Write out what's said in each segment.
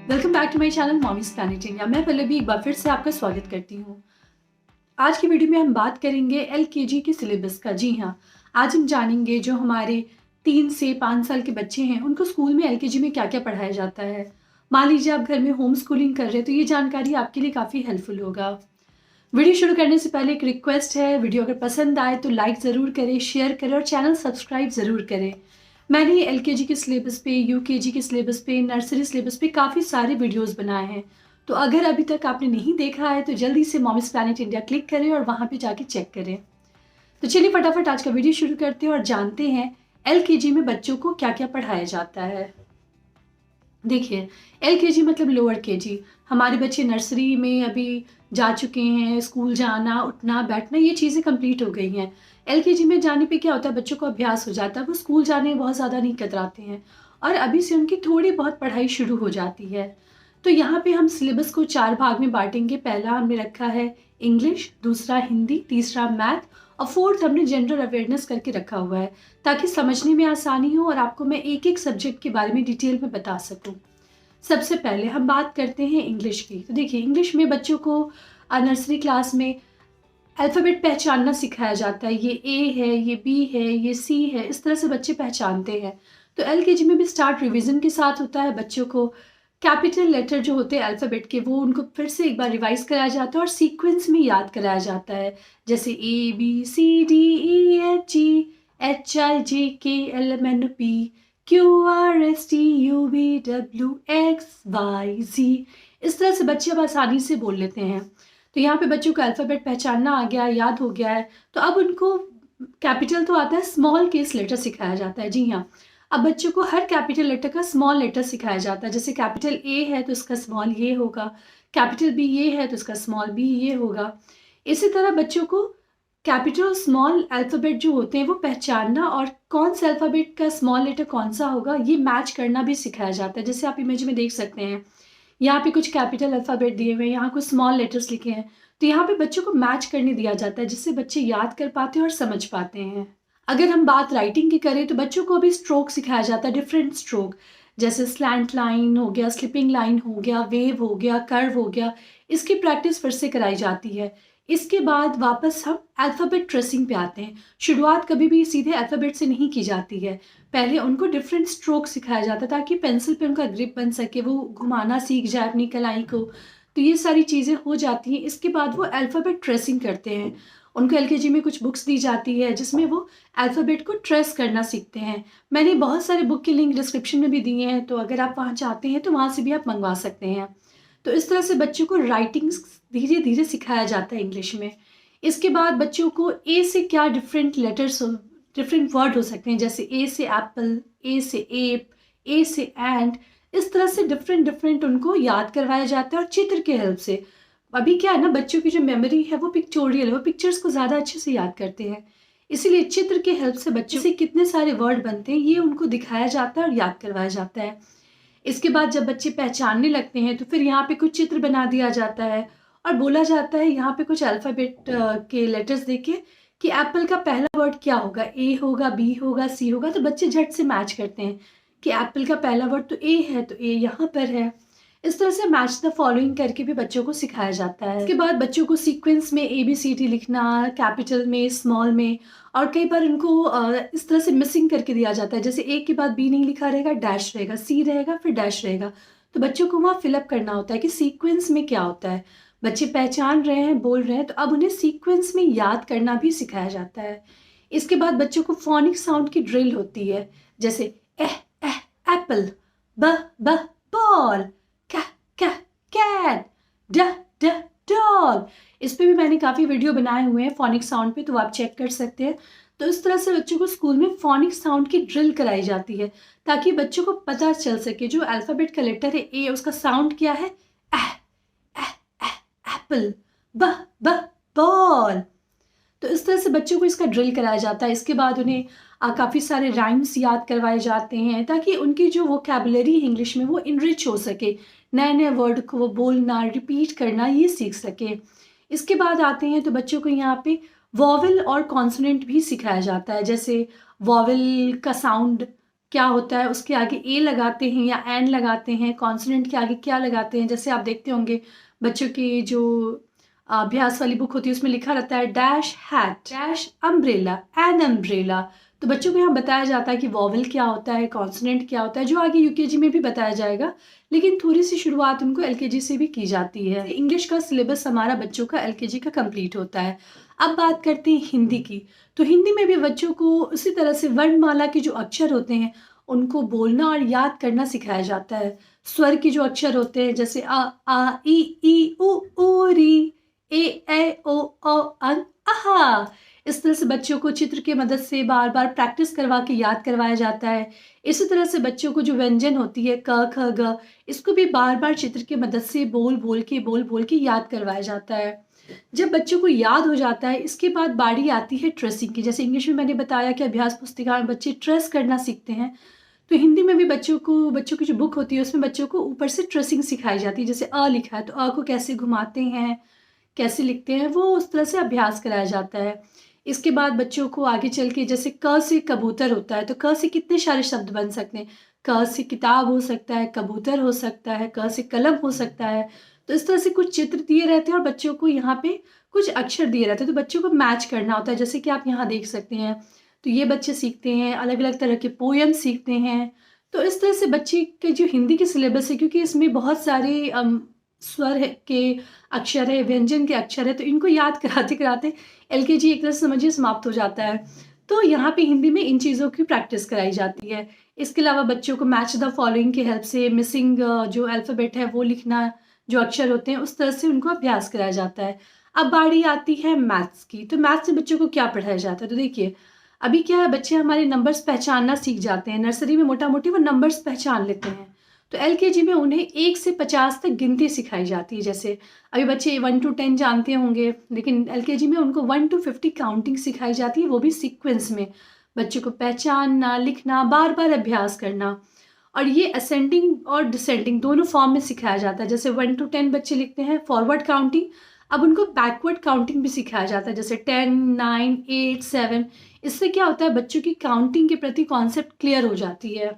Welcome back to my channel mommies planet India. मैं पल्लवी एक बार फिर से आपका स्वागत करती हूँ। आज की वीडियो में हम बात करेंगे एलकेजी के सिलेबस का। जी हाँ, आज हम जानेंगे जो हमारे 3 से 5 साल के बच्चे हैं उनको स्कूल में एलकेजी में क्या क्या पढ़ाया जाता है। मान लीजिए आप घर में होम स्कूलिंग कर रहे हैं तो ये जानकारी आपके लिए काफ़ी हेल्पफुल होगा। वीडियो शुरू करने से पहले एक रिक्वेस्ट है, वीडियो अगर पसंद आए तो लाइक ज़रूर करें, शेयर करें और चैनल सब्सक्राइब ज़रूर करें। मैंने एलकेजी के सिलेबस पे, यूकेजी के सिलेबस पे, नर्सरी सिलेबस पे काफ़ी सारे वीडियोस बनाए हैं। तो अगर अभी तक आपने नहीं देखा है तो जल्दी से मॉम्स प्लैनेट इंडिया क्लिक करें और वहाँ पे जाके चेक करें। तो चलिए फटाफट आज का वीडियो शुरू करते हैं और जानते हैं एलकेजी में बच्चों को क्या क्या पढ़ाया जाता है। देखिए, एलकेजी मतलब लोअर केजी। हमारे बच्चे नर्सरी में अभी जा चुके हैं, स्कूल जाना, उठना, बैठना ये चीज़ें कंप्लीट हो गई हैं। एलकेजी में जाने पे क्या होता है, बच्चों को अभ्यास हो जाता है, वो स्कूल जाने में बहुत ज़्यादा नहीं कतराते हैं और अभी से उनकी थोड़ी बहुत पढ़ाई शुरू हो जाती है। तो यहाँ पे हम सिलेबस को 4 भाग में बांटेंगे। पहला हमने रखा है इंग्लिश, दूसरा हिंदी, तीसरा मैथ और फोर्थ हमने जनरल अवेयरनेस करके रखा हुआ है ताकि समझने में आसानी हो और आपको मैं एक एक सब्जेक्ट के बारे में डिटेल में बता सकूं। सबसे पहले हम बात करते हैं इंग्लिश की। तो देखिए, इंग्लिश में बच्चों को नर्सरी क्लास में अल्फ़ाबेट पहचानना सिखाया जाता है। ये ए है, ये बी है, ये सी है, इस तरह से बच्चे पहचानते हैं। तो एलकेजी में भी स्टार्ट रिवीजन के साथ होता है। बच्चों को कैपिटल लेटर जो होते हैं अल्फ़ाबेट के वो उनको फिर से एक बार रिवाइज कराया जाता है और सीक्वेंस में याद कराया जाता है, जैसे A B C D E F G H I J K L M N O P Q R S T U V W X Y Z. इस तरह से बच्चे अब आसानी से बोल लेते हैं। तो यहाँ पे बच्चों को अल्फ़ाबेट पहचानना आ गया, याद हो गया है। तो अब उनको कैपिटल तो आता है, स्मॉल केस लेटर सिखाया जाता है। जी हाँ, अब बच्चों को हर कैपिटल लेटर का स्मॉल लेटर सिखाया जाता है। जैसे कैपिटल ए है तो इसका स्मॉल ये होगा, कैपिटल बी ये है तो इसका स्मॉल बी ये होगा। इसी तरह बच्चों को कैपिटल और स्मॉल अल्फ़ाबेट जो होते हैं वो पहचानना और कौन सा अल्फ़ाबेट का स्मॉल लेटर कौन सा होगा ये मैच करना भी सिखाया जाता है। जैसे आप इमेज में देख सकते हैं, यहाँ पे कुछ कैपिटल अल्फ़ाबेट दिए हुए हैं, यहाँ कुछ स्मॉल लेटर्स लिखे हैं। तो यहाँ पे बच्चों को मैच करने दिया जाता है जिससे बच्चे याद कर पाते हैं और समझ पाते हैं। अगर हम बात राइटिंग की करें तो बच्चों को भी स्ट्रोक सिखाया जाता है, डिफरेंट स्ट्रोक, जैसे स्लैंट लाइन हो गया, स्लिपिंग लाइन हो गया, वेव हो गया, कर्व हो गया। इसकी प्रैक्टिस फिर से कराई जाती है। इसके बाद वापस हम अल्फ़ाबेट ट्रेसिंग पे आते हैं। शुरुआत कभी भी सीधे अल्फ़ाबेट से नहीं की जाती है, पहले उनको डिफरेंट स्ट्रोक सिखाया जाता है ताकि पेंसिल पे उनका ग्रिप बन सके, वो घुमाना सीख जाए अपनी कलाई को। तो ये सारी चीज़ें हो जाती हैं। इसके बाद वो अल्फ़ाबेट ट्रेसिंग करते हैं। उनको एलकेजी में कुछ बुक्स दी जाती है जिसमें वो अल्फ़ाबेट को ट्रेस करना सीखते हैं। मैंने बहुत सारे बुक के लिंक डिस्क्रिप्शन में भी दिए हैं, तो अगर आप वहाँ चाहते हैं तो वहाँ से भी आप मंगवा सकते हैं। तो इस तरह से बच्चों को राइटिंग धीरे धीरे सिखाया जाता है इंग्लिश में। इसके बाद बच्चों को ए से क्या डिफरेंट लेटर्स, डिफरेंट वर्ड हो सकते हैं, जैसे ए से एप्पल, ए से एप, ए से एंड। इस तरह से डिफरेंट डिफरेंट उनको याद करवाया जाता है और चित्र के हेल्प से। अभी क्या है ना, बच्चों की जो मेमोरी है वो पिक्चोरियल है, वो पिक्चर्स को ज़्यादा अच्छे से याद करते हैं। इसीलिए चित्र के हेल्प से बच्चों से कितने सारे वर्ड बनते हैं ये उनको दिखाया जाता है और याद करवाया जाता है। इसके बाद जब बच्चे पहचानने लगते हैं तो फिर यहाँ पे कुछ चित्र बना दिया जाता है और बोला जाता है यहाँ पे कुछ अल्फ़ाबेट के लेटर्स देके कि एप्पल का पहला वर्ड क्या होगा, ए होगा, बी होगा, सी होगा। तो बच्चे झट से मैच करते हैं कि एप्पल का पहला वर्ड तो ए है तो ए यहाँ पर है। इस तरह से मैच द फॉलोइंग करके भी बच्चों को सिखाया जाता है। इसके बाद बच्चों को सीक्वेंस में ABCD लिखना, कैपिटल में, स्मॉल में, और कई बार उनको इस तरह से मिसिंग करके दिया जाता है, जैसे ए के बाद बी नहीं लिखा रहेगा, डैश रहेगा, सी रहेगा, फिर डैश रहेगा। तो बच्चों को वहाँ फिलअप करना होता है कि सीक्वेंस में क्या होता है। बच्चे पहचान रहे हैं, बोल रहे हैं, तो अब उन्हें सीक्वेंस में याद करना भी सिखाया जाता है। इसके बाद बच्चों को फोनिक साउंड की ड्रिल होती है, जैसे एह एह एप्पल, ब ब बॉल, कैट, ड ड डॉग। इस पे भी मैंने काफ़ी वीडियो बनाए हुए हैं फोनिक साउंड पे, तो आप चेक कर सकते हैं। तो इस तरह से बच्चों को स्कूल में फोनिक साउंड की ड्रिल कराई जाती है ताकि बच्चों को पता चल सके जो अल्फ़ाबेट का लेटर है ए, उसका साउंड क्या है, एह एह एह एप्पल, ब ब बॉल। तो इस तरह से बच्चों को इसका ड्रिल कराया जाता है। इसके बाद उन्हें काफ़ी सारे राइम्स याद करवाए जाते हैं ताकि उनकी जो वोकैबुलरी इंग्लिश में वो इनरिच हो सके, नए नए वर्ड को वो बोलना, रिपीट करना ये सीख सके। इसके बाद आते हैं तो बच्चों को यहाँ पे वॉवल और कॉन्सोनेंट भी सिखाया जाता है, जैसे वॉवल का साउंड क्या होता है, उसके आगे ए लगाते हैं या एन लगाते हैं, कॉन्सोनेंट के आगे क्या लगाते हैं। जैसे आप देखते होंगे बच्चों की जो अभ्यास वाली बुक होती है उसमें लिखा रहता है dash hat, dash umbrella, an umbrella. तो बच्चों को यहाँ बताया जाता है कि वॉवल क्या होता है, कॉन्सोनेंट क्या होता है, जो आगे यूकेजी में भी बताया जाएगा, लेकिन थोड़ी सी शुरुआत उनको एलकेजी से भी की जाती है। इंग्लिश का सिलेबस हमारा बच्चों का एलकेजी का कंप्लीट होता है। अब बात करते हैं हिंदी की। तो हिंदी में भी बच्चों को उसी तरह से वर्णमाला के जो अक्षर होते हैं उनको बोलना और याद करना सिखाया जाता है। स्वर के जो अक्षर होते हैं जैसे आ ई उ री, ए ओ अं आहा, इस तरह से बच्चों को चित्र की मदद से बार बार प्रैक्टिस करवा के याद करवाया जाता है। इसी तरह से बच्चों को जो व्यंजन होती है क ख ग, इसको भी बार बार चित्र की मदद से बोल बोल के याद करवाया जाता है। जब बच्चों को याद हो जाता है, इसके बाद बारी आती है ट्रेसिंग की। जैसे इंग्लिश में मैंने बताया कि अभ्यास पुस्तिका में बच्चे ट्रेस करना सीखते हैं, तो हिंदी में भी बच्चों की जो बुक होती है उसमें बच्चों को ऊपर से ट्रेसिंग सिखाई जाती है। जैसे अ लिखा है तो अ को कैसे घुमाते हैं, कैसे लिखते हैं, वो उस तरह से अभ्यास कराया जाता है। इसके बाद बच्चों को आगे चल के जैसे क से कबूतर होता है, तो क से कितने सारे शब्द बन सकते हैं। क से किताब हो सकता है, कबूतर हो सकता है, क से कलम हो सकता है। तो इस तरह से कुछ चित्र दिए रहते हैं और बच्चों को यहाँ पे कुछ अक्षर दिए रहते हैं, तो बच्चों को मैच करना होता है। जैसे कि आप यहाँ देख सकते हैं, तो ये बच्चे सीखते हैं, अलग अलग तरह के पोयम सीखते हैं। तो इस तरह से बच्चे के जो हिंदी की सिलेबस है, क्योंकि इसमें बहुत सारे स्वर के अक्षर है, व्यंजन के अक्षर है, तो इनको याद कराते कराते एलकेजी एक तरह से समझिए समाप्त हो जाता है। तो यहाँ पे हिंदी में इन चीज़ों की प्रैक्टिस कराई जाती है। इसके अलावा बच्चों को मैच द फॉलोइंग की हेल्प से मिसिंग जो अल्फ़ाबेट है वो लिखना, जो अक्षर होते हैं उस तरह से उनको अभ्यास कराया जाता है। अब बारी आती है मैथ्स की। तो मैथ्स में बच्चों को क्या पढ़ाया जाता है, तो देखिए अभी क्या है, बच्चे हमारे नंबर्स पहचानना सीख जाते हैं। नर्सरी में मोटा मोटी वो नंबर्स पहचान लेते हैं, तो एलकेजी में उन्हें 1 से 50 तक गिनती सिखाई जाती है। जैसे अभी बच्चे 1 to 10 जानते होंगे, लेकिन एलकेजी में उनको 1 to 50 काउंटिंग सिखाई जाती है, वो भी सीक्वेंस में। बच्चों को पहचानना, लिखना, बार बार अभ्यास करना, और ये असेंडिंग और डिसेंडिंग दोनों फॉर्म में सिखाया जाता है। जैसे 1 to 10 बच्चे लिखते हैं फॉरवर्ड काउंटिंग, अब उनको बैकवर्ड काउंटिंग भी सिखाया जाता है, जैसे 10, 9, 8, 7। इससे क्या होता है, बच्चों की काउंटिंग के प्रति कॉन्सेप्ट क्लियर हो जाती है।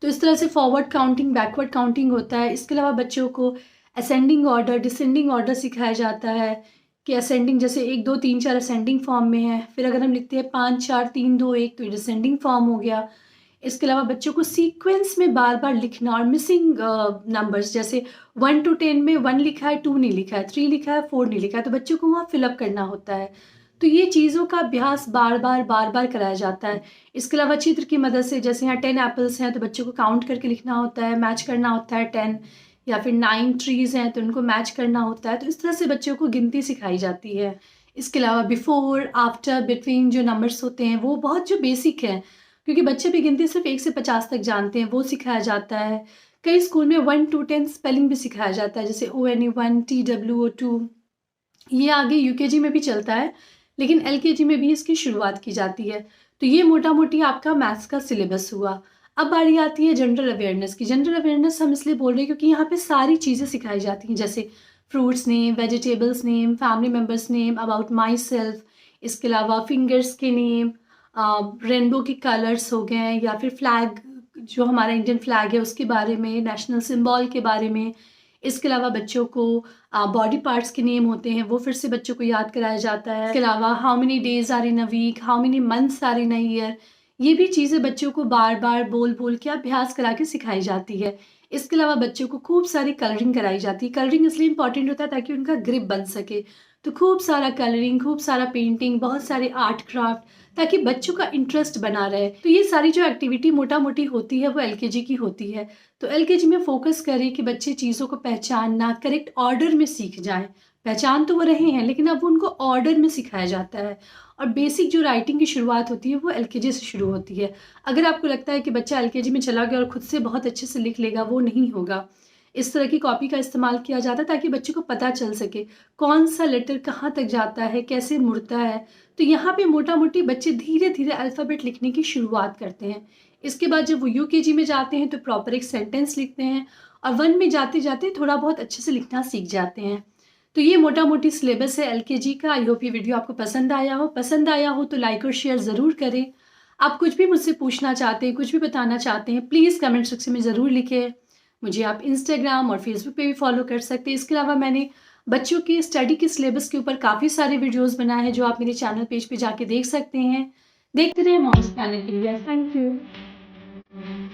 तो इस तरह से फॉरवर्ड काउंटिंग, बैकवर्ड काउंटिंग होता है। इसके अलावा बच्चों को असेंडिंग ऑर्डर, डिसेंडिंग ऑर्डर सिखाया जाता है कि असेंडिंग जैसे 1 2 3 4 असेंडिंग फॉर्म में है, फिर अगर हम लिखते हैं 5 4 3 2 1 तो ये डिसेंडिंग फॉर्म हो गया। इसके अलावा बच्चों को सीक्वेंस में बार बार लिखना और मिसिंग नंबर्स, जैसे 1 to 10 में 1 लिखा है, 2 नहीं लिखा है, 3 लिखा है, 4 नहीं लिखा है, तो बच्चों को वहाँ फिलअप करना होता है। तो ये चीज़ों का अभ्यास बार बार कराया जाता है। इसके अलावा चित्र की मदद से, जैसे यहाँ 10 एप्पल्स हैं तो बच्चों को काउंट करके लिखना होता है, मैच करना होता है 10, या फिर 9 ट्रीज़ हैं तो उनको मैच करना होता है। तो इस तरह से बच्चों को गिनती सिखाई जाती है। इसके अलावा बिफोर, आफ्टर, बिटवीन जो नंबर्स होते हैं वो बहुत जो बेसिक हैं, क्योंकि बच्चे भी गिनती सिर्फ 1 से 50 तक जानते हैं, वो सिखाया जाता है। कई स्कूल में 1 to 10 स्पेलिंग भी सिखाया जाता है, जैसे ONE1, TWO2। ये आगे यूकेजी में भी चलता है, लेकिन एलकेजी में भी इसकी शुरुआत की जाती है। तो ये मोटा मोटी आपका मैथ्स का सिलेबस हुआ। अब बारी आती है जनरल अवेयरनेस की। जनरल अवेयरनेस हम इसलिए बोल रहे हैं क्योंकि यहाँ पे सारी चीज़ें सिखाई जाती हैं, जैसे fruits name, vegetables name, family members name, about my self. इसके अलावा फिंगर्स के नेम, रेनबो के कलर्स हो गए, या फिर फ्लैग जो हमारा इंडियन फ्लैग है उसके बारे में, नेशनल सिंबल के बारे में। इसके अलावा बच्चों को बॉडी पार्ट्स के नेम होते हैं, वो फिर से बच्चों को याद कराया जाता है। इसके अलावा how many days are in a week, how many months are in a year, ये भी चीज़ें बच्चों को बार बार बोल के अभ्यास करा के सिखाई जाती है। इसके अलावा बच्चों को खूब सारी कलरिंग कराई जाती है। कलरिंग इसलिए इंपॉर्टेंट होता है ताकि उनका ग्रिप बन सके, तो खूब सारा कलरिंग, खूब सारा पेंटिंग, बहुत सारे आर्ट क्राफ्ट, ताकि बच्चों का इंटरेस्ट बना रहे। तो ये सारी जो एक्टिविटी मोटा मोटी होती है वो एलकेजी की होती है। तो एलकेजी में फोकस करें कि बच्चे चीज़ों को पहचानना, करेक्ट ऑर्डर में सीख जाएं। पहचान तो वो रहे हैं, लेकिन अब उनको ऑर्डर में सिखाया जाता है। और बेसिक जो राइटिंग की शुरुआत होती है वो एलकेजी से शुरू होती है। अगर आपको लगता है कि बच्चा एलकेजी में चला गया और खुद से बहुत अच्छे से लिख लेगा, वो नहीं होगा। इस तरह की कॉपी का इस्तेमाल किया जाता है ताकि बच्चे को पता चल सके कौन सा लेटर कहाँ तक जाता है, कैसे मुड़ता है। तो यहाँ पे मोटा मोटी बच्चे धीरे धीरे अल्फ़ाबेट लिखने की शुरुआत करते हैं। इसके बाद जब वो यूकेजी में जाते हैं तो प्रॉपर एक सेंटेंस लिखते हैं, और 1 में जाते जाते थोड़ा बहुत अच्छे से लिखना सीख जाते हैं। तो ये मोटा मोटी सिलेबस है एलकेजी का। आई होप ये वीडियो आपको पसंद आया हो तो लाइक और शेयर ज़रूर करें। आप कुछ भी मुझसे पूछना चाहते हैं, कुछ भी बताना चाहते हैं, प्लीज़ कमेंट सेक्शन में ज़रूर लिखें। मुझे आप इंस्टाग्राम और फेसबुक पे भी फॉलो कर सकते हैं। इसके अलावा मैंने बच्चों की स्टडी के सिलेबस के ऊपर काफ़ी सारे वीडियोज़ बनाए हैं, जो आप मेरे चैनल पेज पे जाके देख सकते हैं। देखते रहिए moms planet India. Thank you.